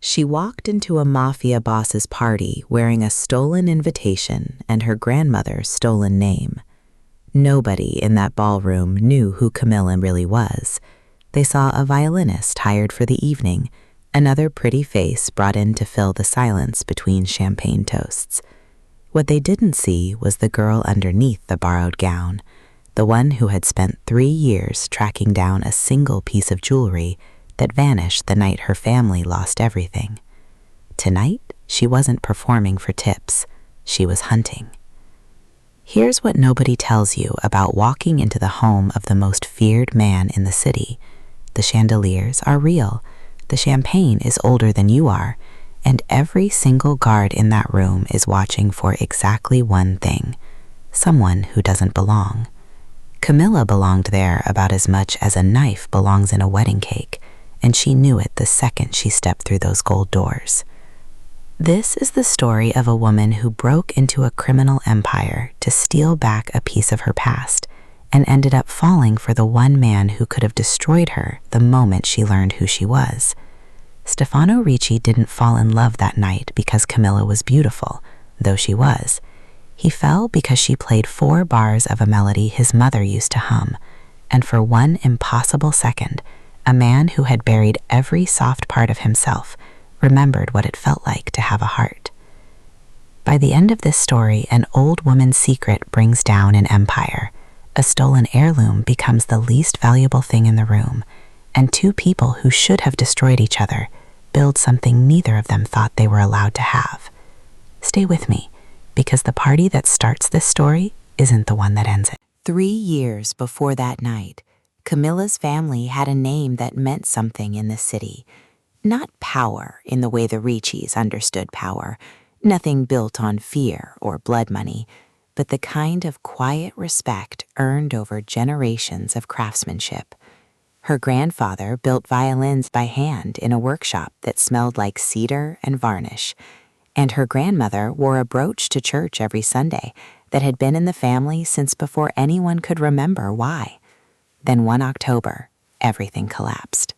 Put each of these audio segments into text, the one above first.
She walked into a Mafia boss's party wearing a stolen invitation and her grandmother's stolen name. Nobody in that ballroom knew who Camilla really was. They saw a violinist hired for the evening, another pretty face brought in to fill the silence between champagne toasts. What they didn't see was the girl underneath the borrowed gown, the one who had spent 3 years tracking down a single piece of jewelry that vanished the night her family lost everything. Tonight, she wasn't performing for tips. She was hunting. Here's what nobody tells you about walking into the home of the most feared man in the city. The chandeliers are real. The champagne is older than you are, and every single guard in that room is watching for exactly one thing: someone who doesn't belong. Camilla belonged there about as much as a knife belongs in a wedding cake, and she knew it the second she stepped through those gold doors. This is the story of a woman who broke into a criminal empire to steal back a piece of her past and ended up falling for the one man who could have destroyed her the moment she learned who she was. Stefano Ricci didn't fall in love that night because Camilla was beautiful, though she was. He fell because she played 4 bars of a melody his mother used to hum, and for one impossible second, a man who had buried every soft part of himself remembered what it felt like to have a heart. By the end of this story, an old woman's secret brings down an empire. A stolen heirloom becomes the least valuable thing in the room, and 2 people who should have destroyed each other build something neither of them thought they were allowed to have. Stay with me, because the party that starts this story isn't the one that ends it. 3 years before that night, Camilla's family had a name that meant something in the city. Not power in the way the Riccis understood power, nothing built on fear or blood money, but the kind of quiet respect earned over generations of craftsmanship. Her grandfather built violins by hand in a workshop that smelled like cedar and varnish, and her grandmother wore a brooch to church every Sunday that had been in the family since before anyone could remember why. Then one October, everything collapsed.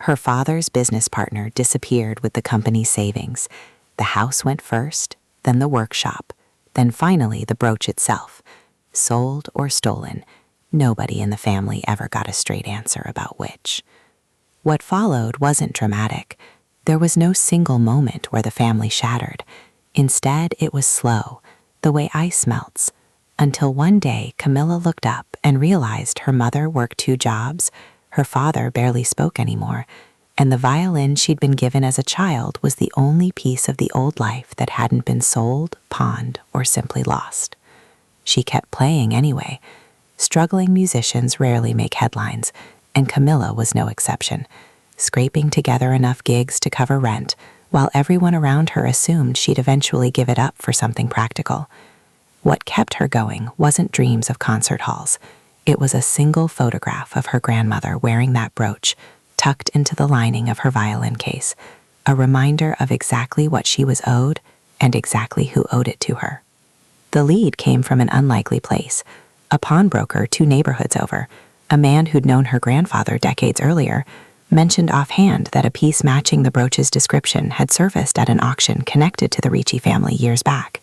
Her father's business partner disappeared with the company's savings. The house went first, then the workshop, then finally the brooch itself. Sold or stolen, nobody in the family ever got a straight answer about which. What followed wasn't dramatic. There was no single moment where the family shattered. Instead, it was slow, the way ice melts, until one day Camilla looked up and realized her mother worked 2 jobs, her father barely spoke anymore, and the violin she'd been given as a child was the only piece of the old life that hadn't been sold, pawned, or simply lost. She kept playing anyway. Struggling musicians rarely make headlines, and Camilla was no exception, scraping together enough gigs to cover rent, while everyone around her assumed she'd eventually give it up for something practical. What kept her going wasn't dreams of concert halls. It was a single photograph of her grandmother wearing that brooch, tucked into the lining of her violin case, a reminder of exactly what she was owed and exactly who owed it to her. The lead came from an unlikely place, a pawnbroker 2 neighborhoods over. A man who'd known her grandfather decades earlier mentioned offhand that a piece matching the brooch's description had surfaced at an auction connected to the Ricci family years back.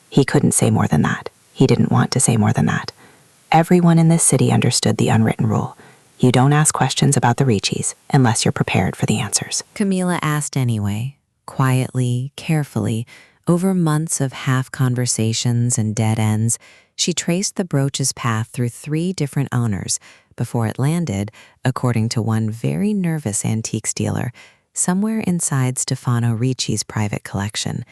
He couldn't say more than that. He didn't want to say more than that. Everyone in this city understood the unwritten rule. You don't ask questions about the Riccis unless you're prepared for the answers. Camilla asked anyway, quietly, carefully. Over months of half conversations and dead ends, she traced the brooch's path through 3 different owners before it landed, according to one very nervous antiques dealer, somewhere inside Stefano Ricci's private collection.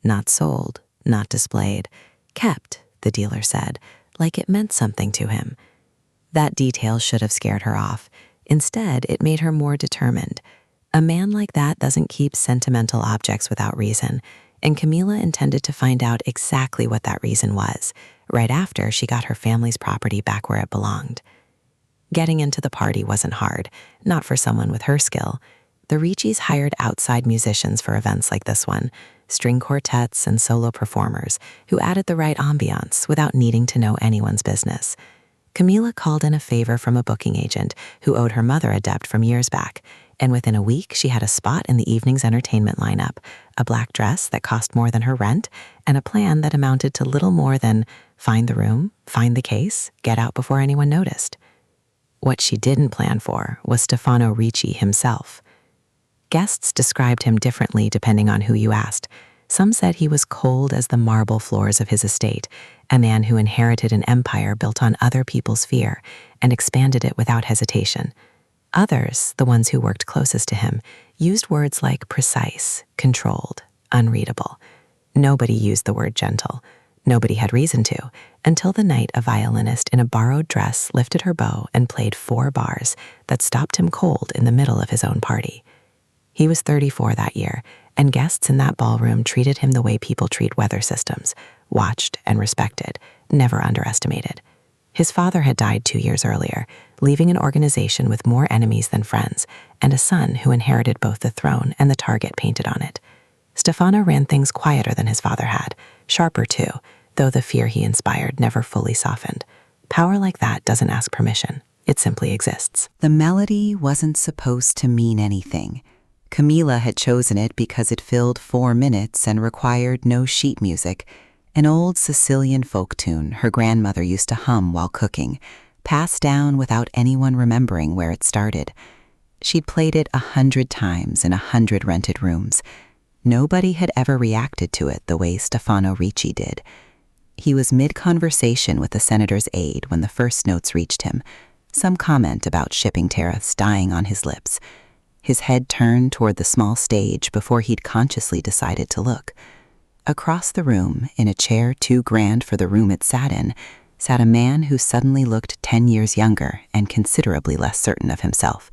Not sold, not displayed, kept, the dealer said, like it meant something to him. That detail should have scared her off. Instead, it made her more determined. A man like that doesn't keep sentimental objects without reason, and Camilla intended to find out exactly what that reason was, right after she got her family's property back where it belonged. Getting into the party wasn't hard, not for someone with her skill. The Riccis hired outside musicians for events like this one, string quartets and solo performers who added the right ambiance without needing to know anyone's business. Camilla called in a favor from a booking agent who owed her mother a debt from years back, and within a week she had a spot in the evening's entertainment lineup, a black dress that cost more than her rent, and a plan that amounted to little more than find the room, find the case, get out before anyone noticed. What she didn't plan for was Stefano Ricci himself. Guests described him differently depending on who you asked. Some said he was cold as the marble floors of his estate, a man who inherited an empire built on other people's fear and expanded it without hesitation. Others, the ones who worked closest to him, used words like precise, controlled, unreadable. Nobody used the word gentle. Nobody had reason to, until the night a violinist in a borrowed dress lifted her bow and played 4 bars that stopped him cold in the middle of his own party. He was 34 that year, and guests in that ballroom treated him the way people treat weather systems, watched and respected, never underestimated. His father had died 2 years earlier, leaving an organization with more enemies than friends, and a son who inherited both the throne and the target painted on it. Stefano ran things quieter than his father had, sharper too, though the fear he inspired never fully softened. Power like that doesn't ask permission. It simply exists. The melody wasn't supposed to mean anything. Camilla had chosen it because it filled 4 minutes and required no sheet music, an old Sicilian folk tune her grandmother used to hum while cooking, passed down without anyone remembering where it started. She'd played it 100 times in 100 rented rooms. Nobody had ever reacted to it the way Stefano Ricci did. He was mid-conversation with the senator's aide when the first notes reached him, some comment about shipping tariffs dying on his lips. His head turned toward the small stage before he'd consciously decided to look. Across the room, in a chair too grand for the room it sat in, sat a man who suddenly looked 10 years younger and considerably less certain of himself.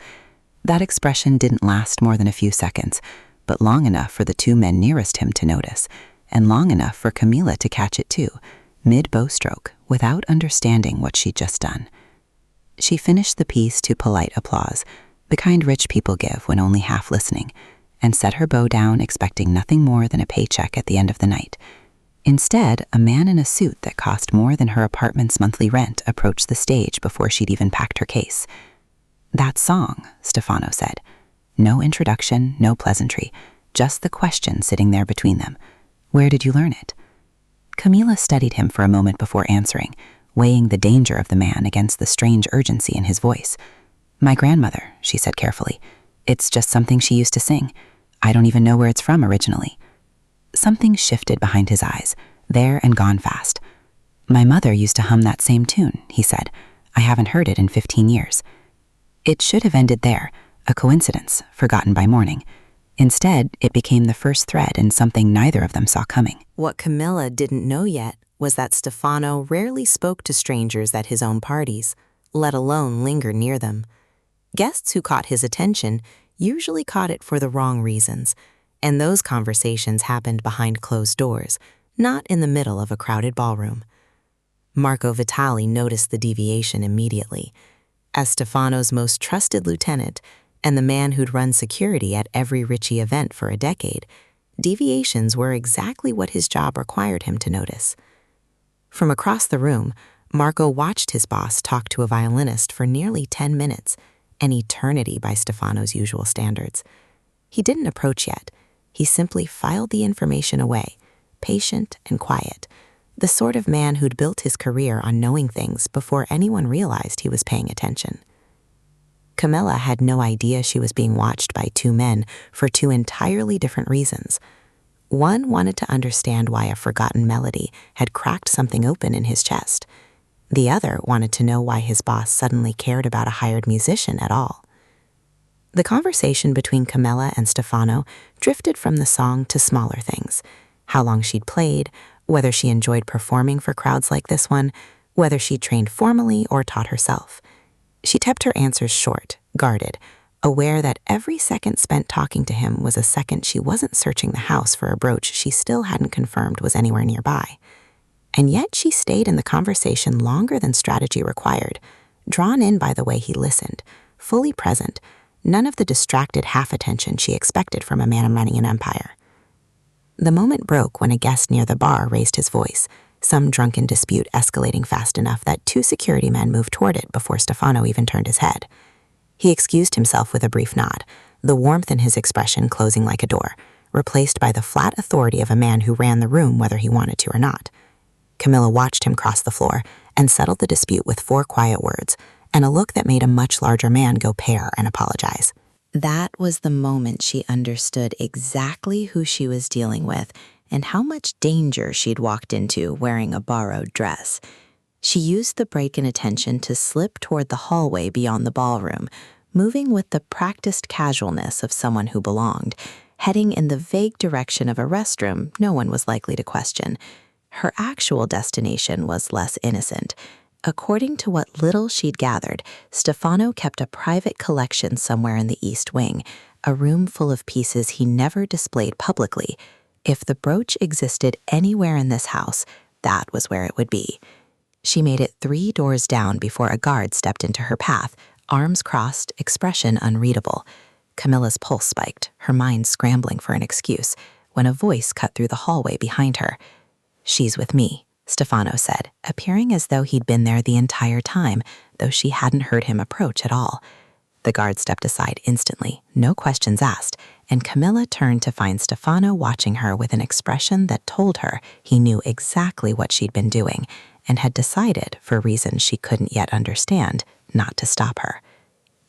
That expression didn't last more than a few seconds, but long enough for the 2 men nearest him to notice, and long enough for Camilla to catch it too, mid-bowstroke, without understanding what she'd just done. She finished the piece to polite applause, the kind rich people give when only half listening, and set her bow down expecting nothing more than a paycheck at the end of the night. Instead, a man in a suit that cost more than her apartment's monthly rent approached the stage before she'd even packed her case. "That song," Stefano said. No introduction, no pleasantry, just the question sitting there between them. "Where did you learn it?" Camilla studied him for a moment before answering, weighing the danger of the man against the strange urgency in his voice. "My grandmother," she said carefully. "It's just something she used to sing. I don't even know where it's from originally." Something shifted behind his eyes, there and gone fast. "My mother used to hum that same tune," he said. "I haven't heard it in 15 years. It should have ended there, a coincidence, forgotten by morning. Instead, it became the first thread in something neither of them saw coming. What Camilla didn't know yet was that Stefano rarely spoke to strangers at his own parties, let alone linger near them. Guests who caught his attention usually caught it for the wrong reasons, and those conversations happened behind closed doors, not in the middle of a crowded ballroom. Marco Vitali noticed the deviation immediately. As Stefano's most trusted lieutenant, and the man who'd run security at every Ricci event for a decade, deviations were exactly what his job required him to notice. From across the room, Marco watched his boss talk to a violinist for nearly 10 minutes, an eternity by Stefano's usual standards. He didn't approach yet. He simply filed the information away, patient and quiet, the sort of man who'd built his career on knowing things before anyone realized he was paying attention. Camilla had no idea she was being watched by 2 men for 2 entirely different reasons. One wanted to understand why a forgotten melody had cracked something open in his chest. The other wanted to know why his boss suddenly cared about a hired musician at all. The conversation between Camilla and Stefano drifted from the song to smaller things: how long she'd played, whether she enjoyed performing for crowds like this one, whether she trained formally or taught herself. She kept her answers short, guarded, aware that every second spent talking to him was a second she wasn't searching the house for a brooch she still hadn't confirmed was anywhere nearby. And yet she stayed in the conversation longer than strategy required, drawn in by the way he listened, fully present, none of the distracted half-attention she expected from a man running an empire. The moment broke when a guest near the bar raised his voice, some drunken dispute escalating fast enough that 2 security men moved toward it before Stefano even turned his head. He excused himself with a brief nod, the warmth in his expression closing like a door, replaced by the flat authority of a man who ran the room whether he wanted to or not. Camilla watched him cross the floor and settled the dispute with 4 quiet words and a look that made a much larger man go pale and apologize. That was the moment she understood exactly who she was dealing with and how much danger she'd walked into wearing a borrowed dress. She used the break in attention to slip toward the hallway beyond the ballroom, moving with the practiced casualness of someone who belonged, heading in the vague direction of a restroom no one was likely to question. Her actual destination was less innocent. According to what little she'd gathered, Stefano kept a private collection somewhere in the East Wing, a room full of pieces he never displayed publicly. If the brooch existed anywhere in this house, that was where it would be. She made it 3 doors down before a guard stepped into her path, arms crossed, expression unreadable. Camilla's pulse spiked, her mind scrambling for an excuse, when a voice cut through the hallway behind her. "She's with me," Stefano said, appearing as though he'd been there the entire time, though she hadn't heard him approach at all. The guard stepped aside instantly, no questions asked, and Camilla turned to find Stefano watching her with an expression that told her he knew exactly what she'd been doing and had decided, for reasons she couldn't yet understand, not to stop her.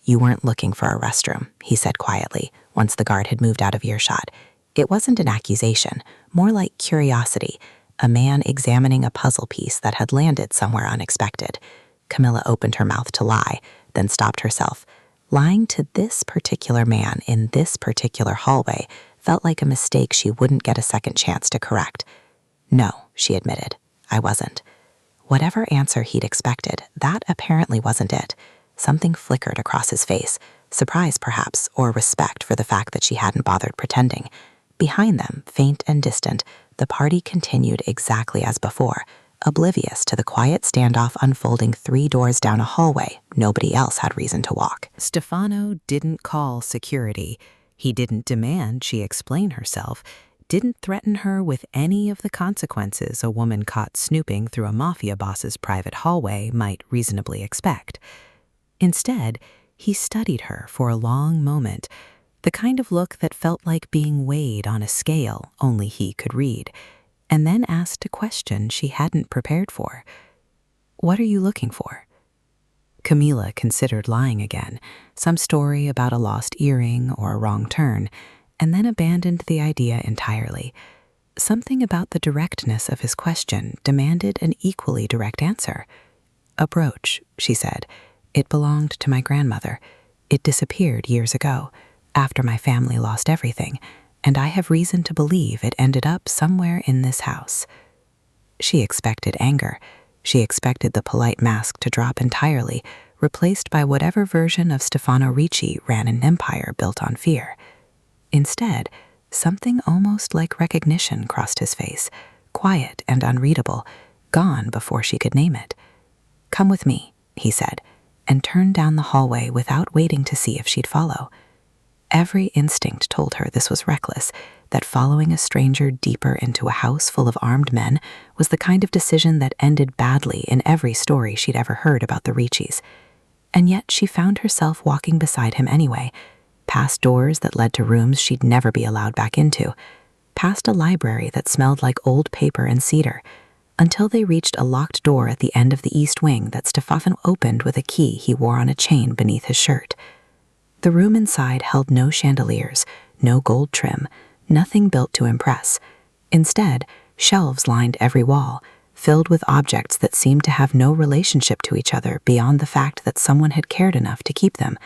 "You weren't looking for a restroom," he said quietly, once the guard had moved out of earshot. It wasn't an accusation, more like curiosity, a man examining a puzzle piece that had landed somewhere unexpected. Camilla opened her mouth to lie, then stopped herself. Lying to this particular man in this particular hallway felt like a mistake she wouldn't get a second chance to correct. "No," she admitted, "I wasn't." Whatever answer he'd expected, that apparently wasn't it. Something flickered across his face, surprise perhaps, or respect for the fact that she hadn't bothered pretending. Behind them, faint and distant, the party continued exactly as before, oblivious to the quiet standoff unfolding 3 doors down a hallway nobody else had reason to walk. Stefano didn't call security. He didn't demand she explain herself, didn't threaten her with any of the consequences a woman caught snooping through a mafia boss's private hallway might reasonably expect. Instead, he studied her for a long moment, the kind of look that felt like being weighed on a scale only he could read, and then asked a question she hadn't prepared for. "What are you looking for?" Camilla considered lying again, some story about a lost earring or a wrong turn, and then abandoned the idea entirely. Something about the directness of his question demanded an equally direct answer. "A brooch," she said. "It belonged to my grandmother. It disappeared years ago, after my family lost everything, and I have reason to believe it ended up somewhere in this house." She expected anger. She expected the polite mask to drop entirely, replaced by whatever version of Stefano Ricci ran an empire built on fear. Instead, something almost like recognition crossed his face, quiet and unreadable, gone before she could name it. "Come with me," he said, and turned down the hallway without waiting to see if she'd follow. Every instinct told her this was reckless, that following a stranger deeper into a house full of armed men was the kind of decision that ended badly in every story she'd ever heard about the Riccis. And yet she found herself walking beside him anyway, past doors that led to rooms she'd never be allowed back into, past a library that smelled like old paper and cedar, until they reached a locked door at the end of the East Wing that Stefano opened with a key he wore on a chain beneath his shirt. The room inside held no chandeliers, no gold trim, nothing built to impress. Instead, shelves lined every wall, filled with objects that seemed to have no relationship to each other beyond the fact that someone had cared enough to keep them.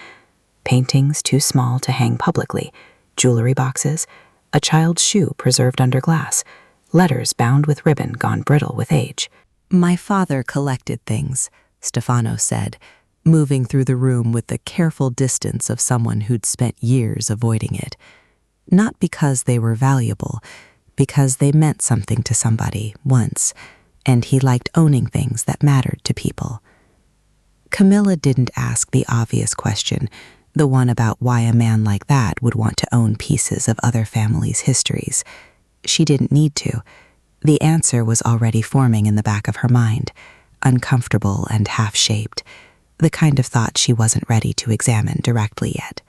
Paintings too small to hang publicly, jewelry boxes, a child's shoe preserved under glass, letters bound with ribbon gone brittle with age. "My father collected things," Stefano said, moving through the room with the careful distance of someone who'd spent years avoiding it. Not because they were valuable, because they meant something to somebody once, and he liked owning things that mattered to people. Camilla didn't ask the obvious question, the one about why a man like that would want to own pieces of other families' histories. She didn't need to. The answer was already forming in the back of her mind, uncomfortable and half-shaped, the kind of thought she wasn't ready to examine directly yet.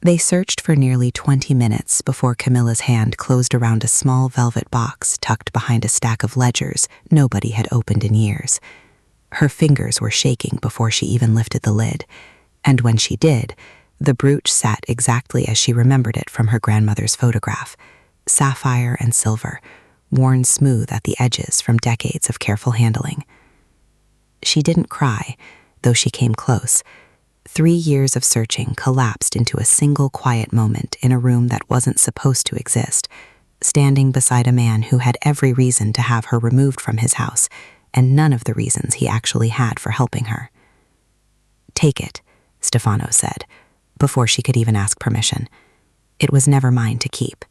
They searched for nearly 20 minutes before Camilla's hand closed around a small velvet box tucked behind a stack of ledgers nobody had opened in years. Her fingers were shaking before she even lifted the lid, and when she did, the brooch sat exactly as she remembered it from her grandmother's photograph, sapphire and silver, worn smooth at the edges from decades of careful handling. She didn't cry, though she came close. 3 years of searching collapsed into a single quiet moment in a room that wasn't supposed to exist, standing beside a man who had every reason to have her removed from his house, and none of the reasons he actually had for helping her. "Take it," Stefano said, before she could even ask permission. "It was never mine to keep."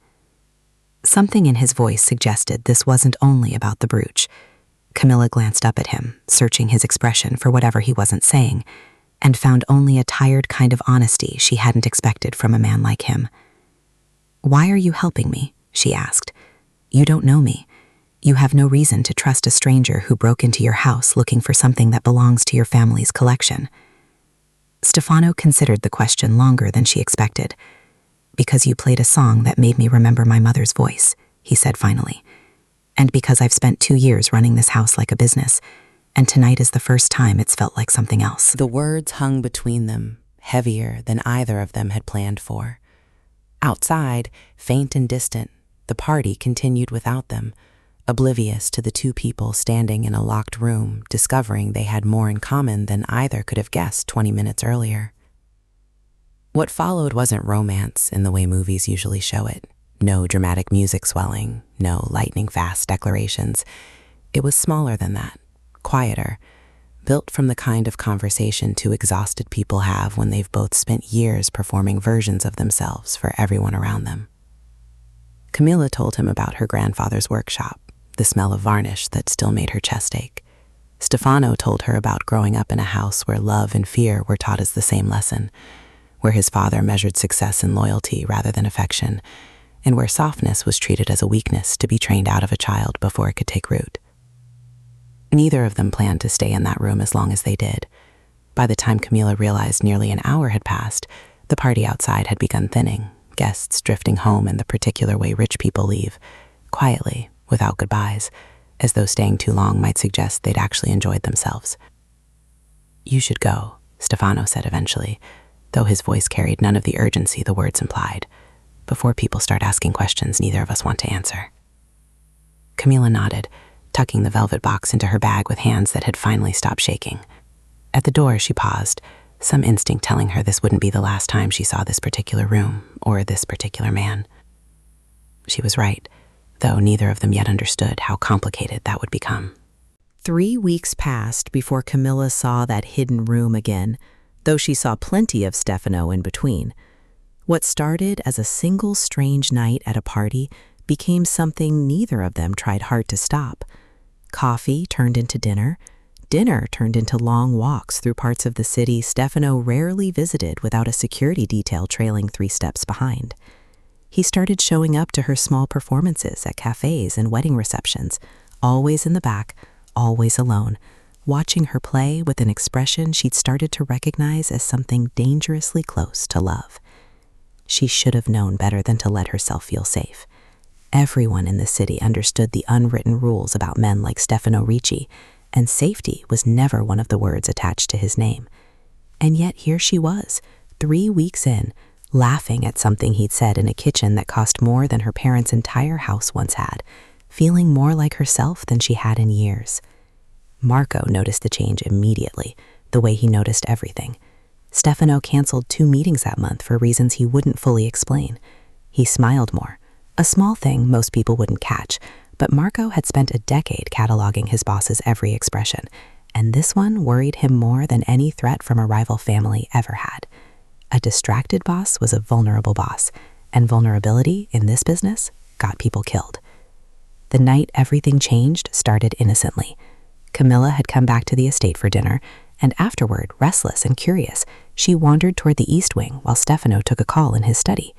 Something in his voice suggested this wasn't only about the brooch. Camilla glanced up at him, searching his expression for whatever he wasn't saying, and found only a tired kind of honesty she hadn't expected from a man like him. "Why are you helping me?" she asked. "You don't know me. You have no reason to trust a stranger who broke into your house looking for something that belongs to your family's collection." Stefano considered the question longer than she expected. "Because you played a song that made me remember my mother's voice," he said finally. "And because I've spent 2 years running this house like a business, and tonight is the first time it's felt like something else." The words hung between them, heavier than either of them had planned for. Outside, faint and distant, the party continued without them, oblivious to the two people standing in a locked room, discovering they had more in common than either could have guessed 20 minutes earlier. What followed wasn't romance in the way movies usually show it. No dramatic music swelling, no lightning-fast declarations. It was smaller than that, quieter, built from the kind of conversation two exhausted people have when they've both spent years performing versions of themselves for everyone around them. Camilla told him about her grandfather's workshop, the smell of varnish that still made her chest ache. Stefano told her about growing up in a house where love and fear were taught as the same lesson, where his father measured success in loyalty rather than affection, and where softness was treated as a weakness to be trained out of a child before it could take root. Neither of them planned to stay in that room as long as they did. By the time Camilla realized nearly an hour had passed, the party outside had begun thinning, guests drifting home in the particular way rich people leave, quietly, without goodbyes, as though staying too long might suggest they'd actually enjoyed themselves. "You should go," Stefano said eventually, though his voice carried none of the urgency the words implied. "Before people start asking questions neither of us want to answer." Camilla nodded, tucking the velvet box into her bag with hands that had finally stopped shaking. At the door, she paused, some instinct telling her this wouldn't be the last time she saw this particular room or this particular man. She was right, though neither of them yet understood how complicated that would become. 3 weeks passed before Camilla saw that hidden room again, though she saw plenty of Stefano in between. What started as a single strange night at a party became something neither of them tried hard to stop. Coffee turned into dinner. Dinner turned into long walks through parts of the city Stefano rarely visited without a security detail trailing 3 steps behind. He started showing up to her small performances at cafes and wedding receptions, always in the back, always alone, watching her play with an expression she'd started to recognize as something dangerously close to love. She should have known better than to let herself feel safe. Everyone in the city understood the unwritten rules about men like Stefano Ricci, and safety was never one of the words attached to his name. And yet here she was, 3 weeks in, laughing at something he'd said in a kitchen that cost more than her parents' entire house once had, feeling more like herself than she had in years. Marco noticed the change immediately, the way he noticed everything. Stefano canceled 2 meetings that month for reasons he wouldn't fully explain. He smiled more, a small thing most people wouldn't catch, but Marco had spent a decade cataloging his boss's every expression, and this one worried him more than any threat from a rival family ever had. A distracted boss was a vulnerable boss, and vulnerability in this business got people killed. The night everything changed started innocently. Camilla had come back to the estate for dinner, and afterward, restless and curious, she wandered toward the east wing while Stefano took a call in his study.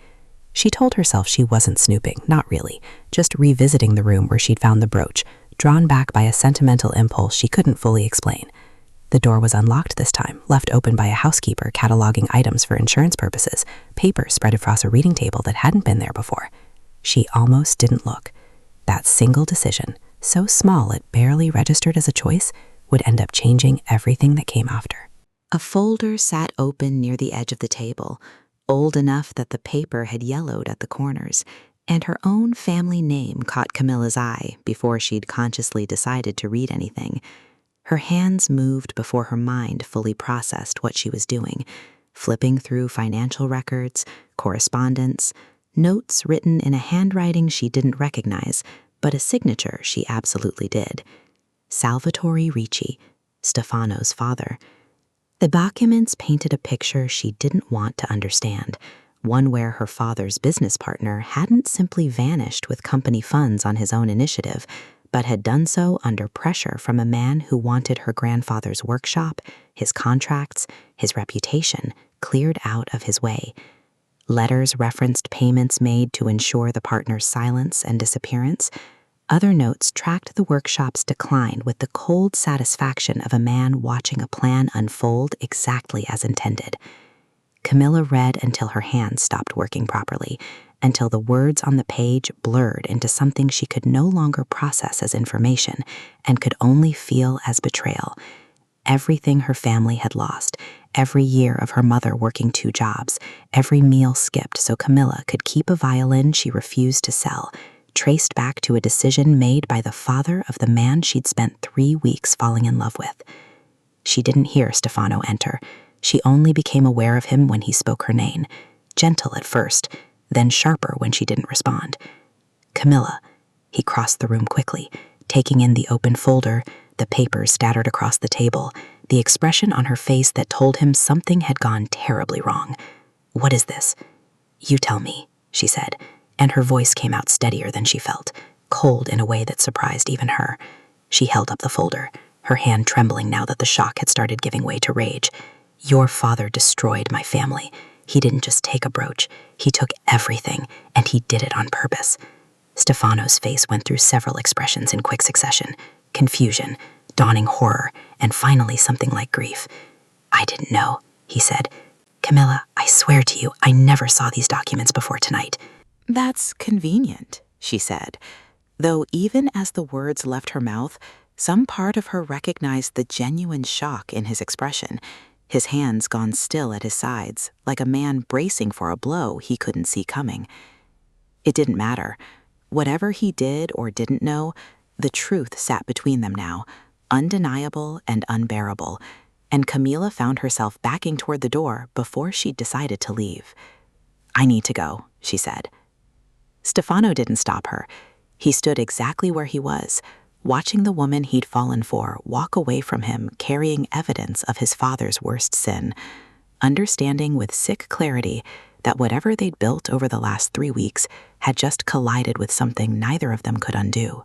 She told herself she wasn't snooping, not really, just revisiting the room where she'd found the brooch, drawn back by a sentimental impulse she couldn't fully explain. The door was unlocked this time, left open by a housekeeper cataloging items for insurance purposes, paper spread across a reading table that hadn't been there before. She almost didn't look. That single decision, so small it barely registered as a choice, would end up changing everything that came after. A folder sat open near the edge of the table, old enough that the paper had yellowed at the corners, and her own family name caught Camilla's eye before she'd consciously decided to read anything. Her hands moved before her mind fully processed what she was doing, flipping through financial records, correspondence, notes written in a handwriting she didn't recognize, but a signature she absolutely did. Salvatore Ricci, Stefano's father. The documents painted a picture she didn't want to understand, one where her father's business partner hadn't simply vanished with company funds on his own initiative, but had done so under pressure from a man who wanted her grandfather's workshop, his contracts, his reputation cleared out of his way. Letters referenced payments made to ensure the partner's silence and disappearance. Other notes tracked the workshop's decline with the cold satisfaction of a man watching a plan unfold exactly as intended. Camilla read until her hands stopped working properly, until the words on the page blurred into something she could no longer process as information and could only feel as betrayal. Everything her family had lost, every year of her mother working 2 jobs, every meal skipped so Camilla could keep a violin she refused to sell, traced back to a decision made by the father of the man she'd spent 3 weeks falling in love with. She didn't hear Stefano enter. She only became aware of him when he spoke her name, gentle at first, then sharper when she didn't respond. Camilla. He crossed the room quickly, taking in the open folder, the papers scattered across the table, the expression on her face that told him something had gone terribly wrong. "What is this?" "You tell me," she said, and her voice came out steadier than she felt, cold in a way that surprised even her. She held up the folder, her hand trembling now that the shock had started giving way to rage. "Your father destroyed my family. He didn't just take a brooch. He took everything, and he did it on purpose." Stefano's face went through several expressions in quick succession: confusion, dawning horror, and finally something like grief. "I didn't know," he said. "Camilla, I swear to you, I never saw these documents before tonight." "That's convenient," she said, though even as the words left her mouth, some part of her recognized the genuine shock in his expression, his hands gone still at his sides, like a man bracing for a blow he couldn't see coming. It didn't matter. Whatever he did or didn't know, the truth sat between them now, undeniable and unbearable, and Camila found herself backing toward the door before she'd decided to leave. "I need to go," she said. Stefano didn't stop her. He stood exactly where he was, watching the woman he'd fallen for walk away from him carrying evidence of his father's worst sin, understanding with sick clarity that whatever they'd built over the last 3 weeks had just collided with something neither of them could undo.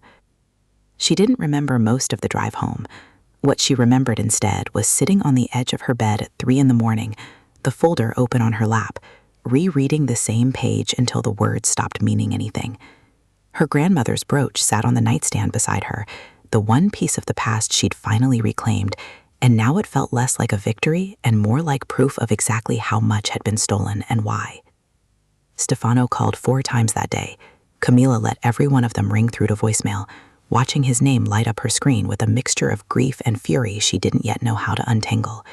She didn't remember most of the drive home. What she remembered instead was sitting on the edge of her bed at 3 a.m, the folder open on her lap, rereading the same page until the words stopped meaning anything. Her grandmother's brooch sat on the nightstand beside her, the one piece of the past she'd finally reclaimed, and now it felt less like a victory and more like proof of exactly how much had been stolen and why. Stefano called 4 times that day. Camila let every one of them ring through to voicemail, watching his name light up her screen with a mixture of grief and fury she didn't yet know how to untangle.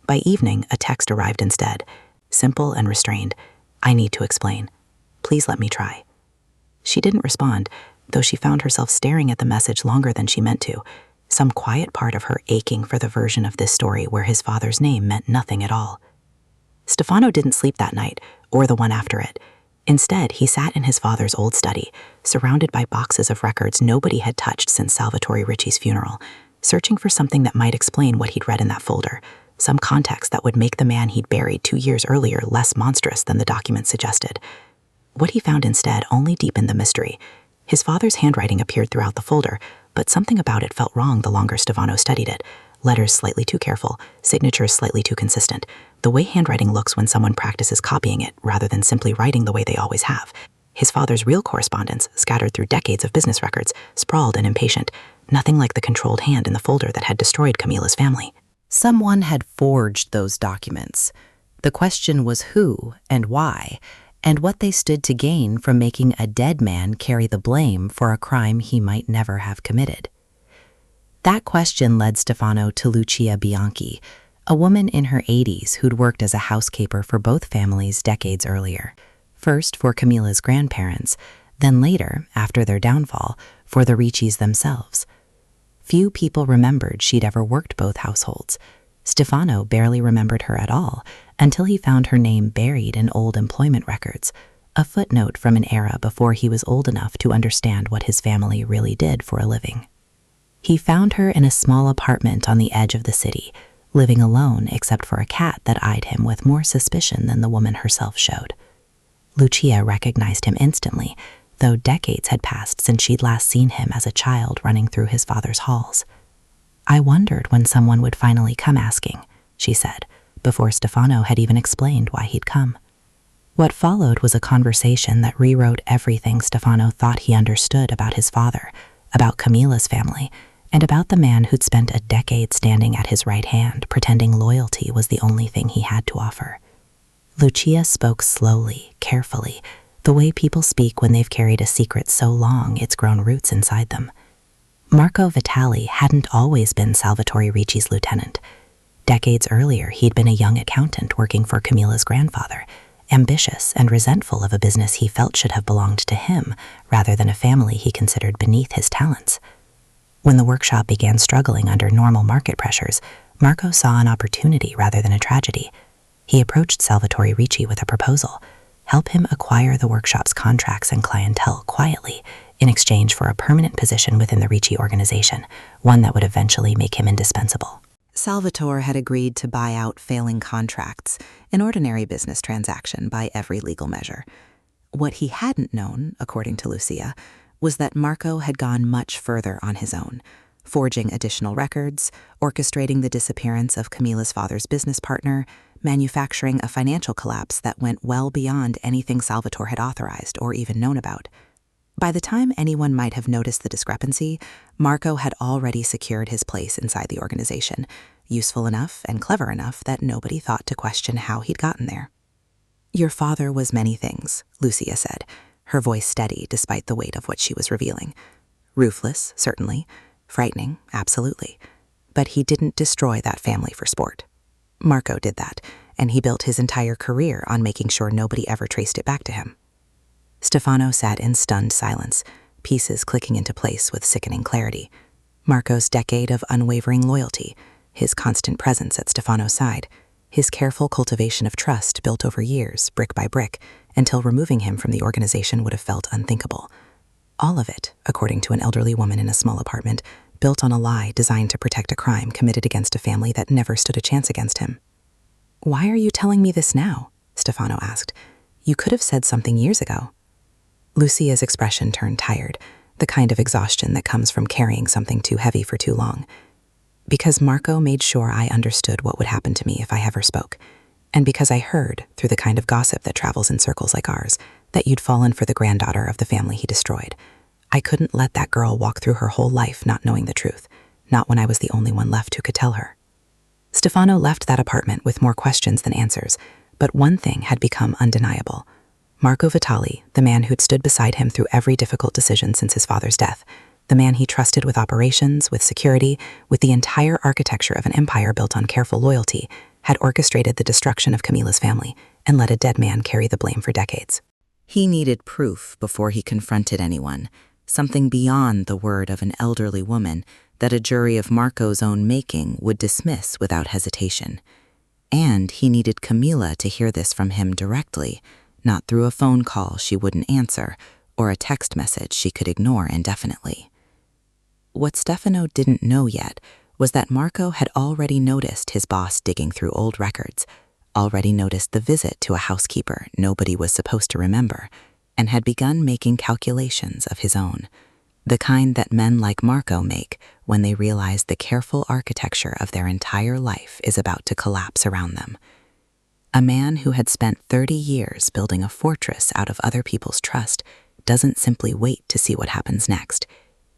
By evening, a text arrived instead, simple and restrained. "I need to explain. Please let me try." She didn't respond, though she found herself staring at the message longer than she meant to, some quiet part of her aching for the version of this story where his father's name meant nothing at all. Stefano didn't sleep that night, or the one after it. Instead, he sat in his father's old study, surrounded by boxes of records nobody had touched since Salvatore Ricci's funeral, searching for something that might explain what he'd read in that folder, some context that would make the man he'd buried 2 years earlier less monstrous than the document suggested. What he found instead only deepened the mystery. His father's handwriting appeared throughout the folder, but something about it felt wrong the longer Stefano studied it. Letters slightly too careful, signatures slightly too consistent. The way handwriting looks when someone practices copying it rather than simply writing the way they always have. His father's real correspondence, scattered through decades of business records, sprawled and impatient, nothing like the controlled hand in the folder that had destroyed Camila's family. Someone had forged those documents. The question was who and why, and what they stood to gain from making a dead man carry the blame for a crime he might never have committed. That question led Stefano to Lucia Bianchi, a woman in her 80s who'd worked as a housekeeper for both families decades earlier. First for Camilla's grandparents, then later, after their downfall, for the Riccis themselves. Few people remembered she'd ever worked both households. Stefano barely remembered her at all until he found her name buried in old employment records, a footnote from an era before he was old enough to understand what his family really did for a living. He found her in a small apartment on the edge of the city, living alone except for a cat that eyed him with more suspicion than the woman herself showed. Lucia recognized him instantly, though decades had passed since she'd last seen him as a child running through his father's halls. "I wondered when someone would finally come asking," she said, before Stefano had even explained why he'd come. What followed was a conversation that rewrote everything Stefano thought he understood about his father, about Camilla's family, and about the man who'd spent a decade standing at his right hand, pretending loyalty was the only thing he had to offer. Lucia spoke slowly, carefully, the way people speak when they've carried a secret so long it's grown roots inside them. Marco Vitali hadn't always been Salvatore Ricci's lieutenant. Decades earlier, he'd been a young accountant working for Camilla's grandfather, ambitious and resentful of a business he felt should have belonged to him rather than a family he considered beneath his talents. When the workshop began struggling under normal market pressures, Marco saw an opportunity rather than a tragedy. He approached Salvatore Ricci with a proposal: help him acquire the workshop's contracts and clientele quietly in exchange for a permanent position within the Ricci organization, one that would eventually make him indispensable. Salvatore had agreed to buy out failing contracts, an ordinary business transaction by every legal measure. What he hadn't known, according to Lucia, was that Marco had gone much further on his own, forging additional records, orchestrating the disappearance of Camilla's father's business partner, manufacturing a financial collapse that went well beyond anything Salvatore had authorized or even known about. By the time anyone might have noticed the discrepancy, Marco had already secured his place inside the organization, useful enough and clever enough that nobody thought to question how he'd gotten there. "Your father was many things," Lucia said, her voice steady despite the weight of what she was revealing. "Ruthless, certainly. Frightening, absolutely. But he didn't destroy that family for sport. Marco did that, and he built his entire career on making sure nobody ever traced it back to him." Stefano sat in stunned silence, pieces clicking into place with sickening clarity. Marco's decade of unwavering loyalty, his constant presence at Stefano's side, his careful cultivation of trust built over years, brick by brick, until removing him from the organization would have felt unthinkable. All of it, according to an elderly woman in a small apartment, built on a lie designed to protect a crime committed against a family that never stood a chance against him. "Why are you telling me this now?" Stefano asked. "You could have said something years ago." Lucia's expression turned tired, the kind of exhaustion that comes from carrying something too heavy for too long. "Because Marco made sure I understood what would happen to me if I ever spoke, and because I heard, through the kind of gossip that travels in circles like ours, that you'd fallen for the granddaughter of the family he destroyed. I couldn't let that girl walk through her whole life not knowing the truth, not when I was the only one left who could tell her." Stefano left that apartment with more questions than answers, but one thing had become undeniable. Marco Vitali, the man who'd stood beside him through every difficult decision since his father's death, the man he trusted with operations, with security, with the entire architecture of an empire built on careful loyalty, had orchestrated the destruction of Camilla's family and let a dead man carry the blame for decades. He needed proof before he confronted anyone, something beyond the word of an elderly woman that a jury of Marco's own making would dismiss without hesitation. And he needed Camilla to hear this from him directly, not through a phone call she wouldn't answer or a text message she could ignore indefinitely. What Stefano didn't know yet was that Marco had already noticed his boss digging through old records, already noticed the visit to a housekeeper nobody was supposed to remember, and had begun making calculations of his own, the kind that men like Marco make when they realize the careful architecture of their entire life is about to collapse around them. A man who had spent 30 years building a fortress out of other people's trust doesn't simply wait to see what happens next.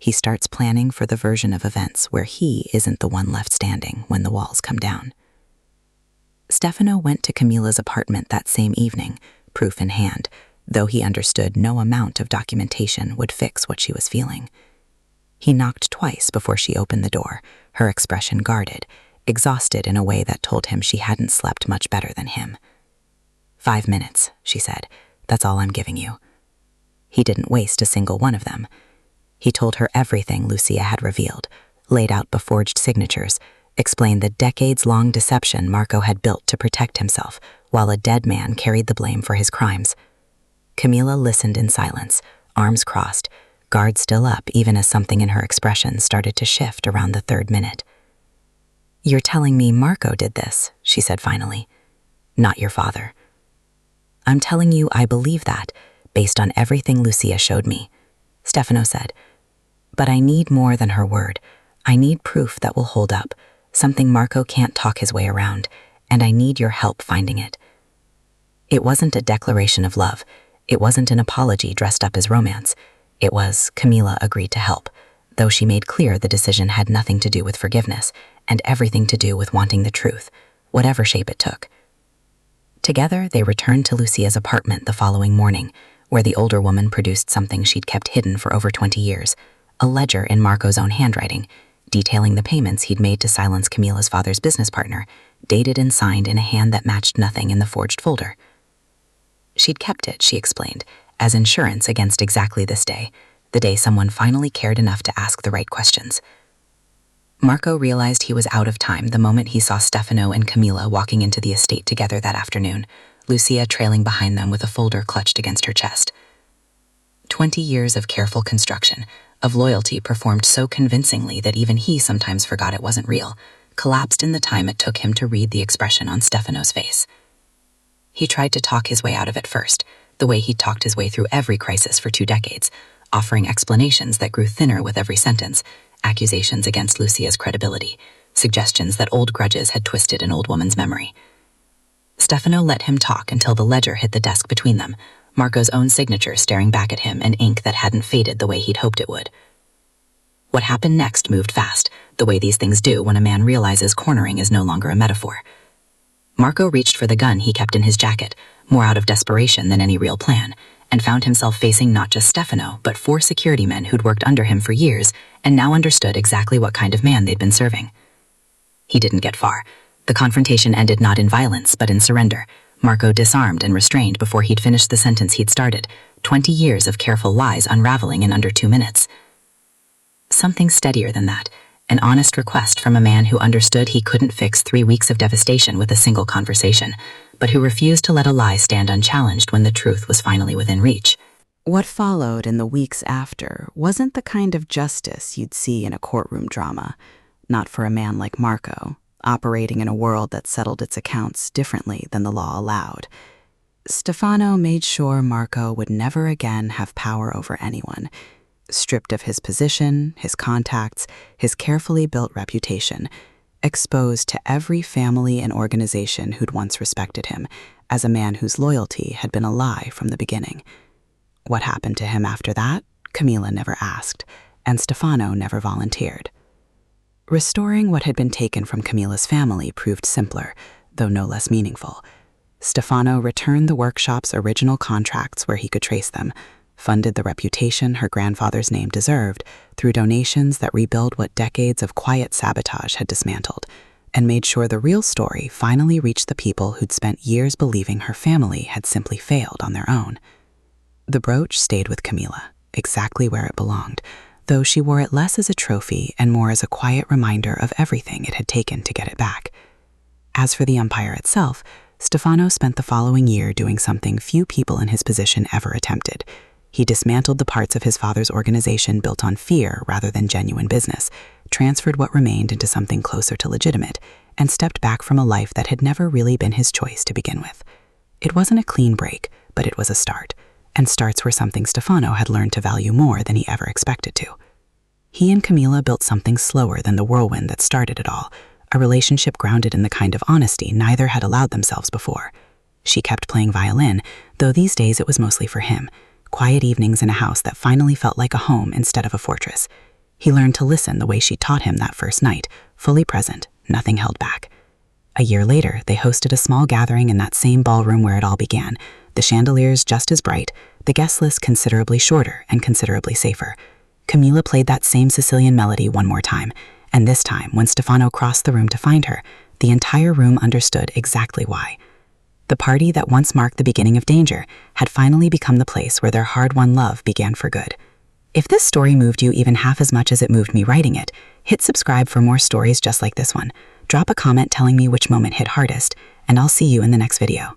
He starts planning for the version of events where he isn't the one left standing when the walls come down. Stefano went to Camila's apartment that same evening, proof in hand, though he understood no amount of documentation would fix what she was feeling. He knocked twice before she opened the door, her expression guarded, exhausted in a way that told him she hadn't slept much better than him. 5 minutes, she said. That's all I'm giving you. He didn't waste a single one of them. He told her everything Lucia had revealed, laid out the forged signatures, explained the decades-long deception Marco had built to protect himself, while a dead man carried the blame for his crimes. Camila listened in silence, arms crossed, guard still up even as something in her expression started to shift around the 3rd minute. "You're telling me Marco did this," she said finally. "Not your father." "I'm telling you I believe that, based on everything Lucia showed me," Stefano said. "But I need more than her word. I need proof that will hold up, something Marco can't talk his way around, and I need your help finding it." It wasn't a declaration of love. It wasn't an apology dressed up as romance. It was Camila agreed to help, though she made clear the decision had nothing to do with forgiveness and everything to do with wanting the truth, whatever shape it took. Together, they returned to Lucia's apartment the following morning, where the older woman produced something she'd kept hidden for over 20 years, a ledger in Marco's own handwriting, detailing the payments he'd made to silence Camila's father's business partner, dated and signed in a hand that matched nothing in the forged folder. She'd kept it, she explained, as insurance against exactly this day, the day someone finally cared enough to ask the right questions. Marco realized he was out of time the moment he saw Stefano and Camila walking into the estate together that afternoon, Lucia trailing behind them with a folder clutched against her chest. 20 years of careful construction, of loyalty performed so convincingly that even he sometimes forgot it wasn't real, collapsed in the time it took him to read the expression on Stefano's face. He tried to talk his way out of it first, the way he'd talked his way through every crisis for 2 decades, offering explanations that grew thinner with every sentence, accusations against Lucia's credibility, suggestions that old grudges had twisted an old woman's memory. Stefano let him talk until the ledger hit the desk between them, Marco's own signature staring back at him in ink that hadn't faded the way he'd hoped it would. What happened next moved fast, the way these things do when a man realizes cornering is no longer a metaphor. Marco reached for the gun he kept in his jacket, more out of desperation than any real plan, and found himself facing not just Stefano, but 4 security men who'd worked under him for years and now understood exactly what kind of man they'd been serving. He didn't get far. The confrontation ended not in violence, but in surrender. Marco disarmed and restrained before he'd finished the sentence he'd started, 20 years of careful lies unraveling in under 2 minutes. Something steadier than that, an honest request from a man who understood he couldn't fix 3 weeks of devastation with a single conversation, but who refused to let a lie stand unchallenged when the truth was finally within reach. What followed in the weeks after wasn't the kind of justice you'd see in a courtroom drama, not for a man like Marco, operating in a world that settled its accounts differently than the law allowed. Stefano made sure Marco would never again have power over anyone. Stripped of his position, his contacts, his carefully built reputation, exposed to every family and organization who'd once respected him as a man whose loyalty had been a lie from the beginning. What happened to him after that, Camila never asked, and Stefano never volunteered. Restoring what had been taken from Camila's family proved simpler, though no less meaningful. Stefano returned the workshop's original contracts where he could trace them, funded the reputation her grandfather's name deserved through donations that rebuilt what decades of quiet sabotage had dismantled, and made sure the real story finally reached the people who'd spent years believing her family had simply failed on their own. The brooch stayed with Camila, exactly where it belonged, though she wore it less as a trophy and more as a quiet reminder of everything it had taken to get it back. As for the empire itself, Stefano spent the following year doing something few people in his position ever attempted. He dismantled the parts of his father's organization built on fear rather than genuine business, transferred what remained into something closer to legitimate, and stepped back from a life that had never really been his choice to begin with. It wasn't a clean break, but it was a start, and starts were something Stefano had learned to value more than he ever expected to. He and Camila built something slower than the whirlwind that started it all, a relationship grounded in the kind of honesty neither had allowed themselves before. She kept playing violin, though these days it was mostly for him. Quiet evenings in a house that finally felt like a home instead of a fortress. He learned to listen the way she taught him that first night, fully present, nothing held back. A year later, they hosted a small gathering in that same ballroom where it all began, the chandeliers just as bright, the guest list considerably shorter and considerably safer. Camila played that same Sicilian melody one more time, and this time, when Stefano crossed the room to find her, the entire room understood exactly why. The party that once marked the beginning of danger had finally become the place where their hard-won love began for good. If this story moved you even half as much as it moved me writing it, hit subscribe for more stories just like this one. Drop a comment telling me which moment hit hardest, and I'll see you in the next video.